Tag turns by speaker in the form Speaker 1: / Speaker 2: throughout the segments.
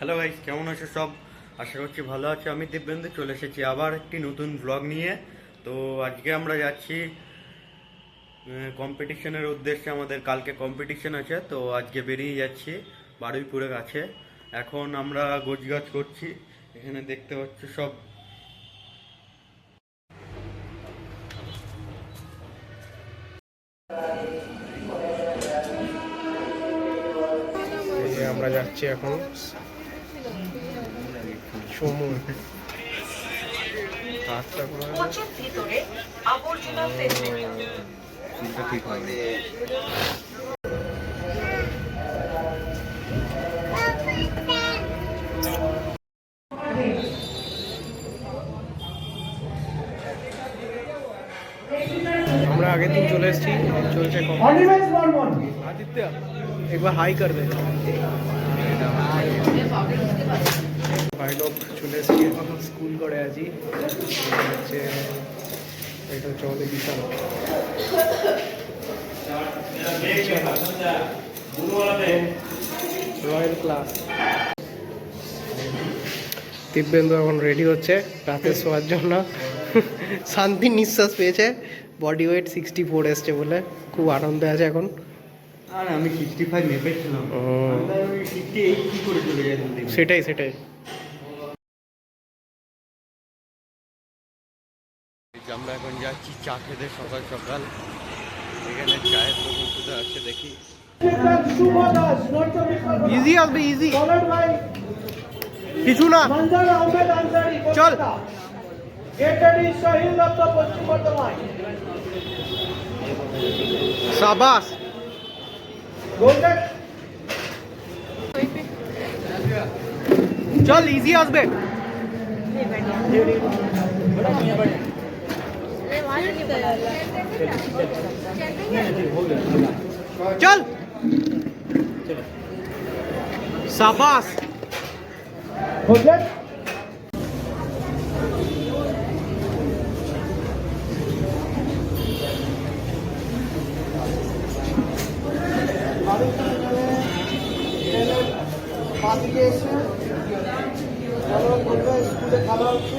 Speaker 1: Hello guys, কেমন আছো সব? আশা করছি ভালো আছো। আমি দিব্যেন্দু চলে এসেছি আবার একটি নতুন ব্লগ নিয়ে। তো আজকে আমরা যাচ্ছি কম্পিটিশনের উদ্দেশ্যে। আমাদের কালকে কম্পিটিশন আছে, তো আজকে বেরিয়ে যাচ্ছি বারুইপুরের কাছে। এখন আমরা গোছগাছ করছি, এখানে দেখতে পাচ্ছ সব।
Speaker 2: আমরা যাচ্ছি এখন সমুদ্র ঠিক হয়নি। আমরা আগের দিন চলে এসেছি, চলছে আদিত্য একবার হাই কর দে। ভাই লোক চলে এসেছি, এখন স্কুল করে আছি। হচ্ছে এটা হচ্ছে আমাদের বিশাল রয়্যাল ক্লাস। দিব্যেন্দু এখন রেডি হচ্ছে রাতে শোয়ার জন্য। শান্তির নিঃশ্বাস পেয়েছে, বডি ওয়েট 64 এসছে বলে খুব আনন্দে আছে এখন।
Speaker 1: আর আমি 65 মেপেছিলাম, আমি 68 কি করে চলে যাই?
Speaker 2: সেটাই
Speaker 1: আমরা এখন যাচ্ছি চা খেতে সকাল সকাল। এখানে চায়ের দোকান শুধু আছে, দেখি।
Speaker 2: ইজি আসবে, ইজি কিছু না, চল। শাবাশ, চল ইজি আসবে। চল শাবাশ।
Speaker 3: স্কুলে খেলা হচ্ছে,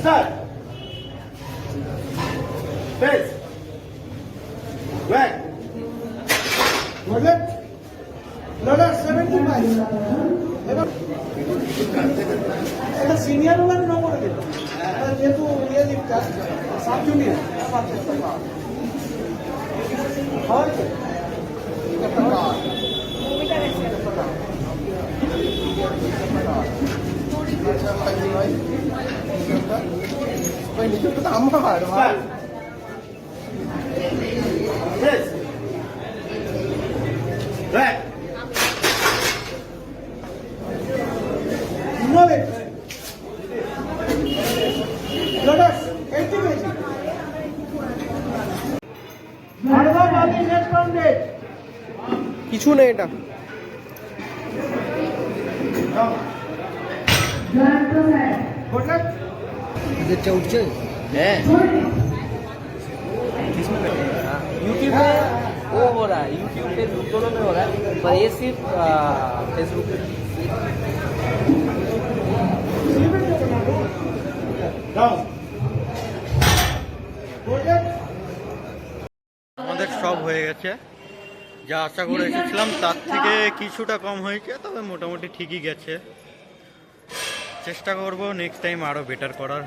Speaker 3: Start. Face. Back. Left. Loader 75. এটা সিনিয়র ওয়ান নম্বরে দিল, যেহেতু ইয়ে দিকটা সাব জুনিয়র হয়তো একটা কাজ আমার ভাই
Speaker 2: কিছু নেই এটা।
Speaker 3: उठছে
Speaker 4: है यूट्यूब में वो हो रहा है, यूट्यूब फेसबुक दोनों में हो रहा है, पर ये सिर्फ फेसबुक पे।
Speaker 1: আমাদের সব হয়ে গেছে, যা আশা করে এসেছিলাম তার থেকে কিছুটা কম হয়েছে, তবে মোটামুটি ঠিকই গেছে। চেষ্টা করব নেক্সট টাইম আরও বেটার করার।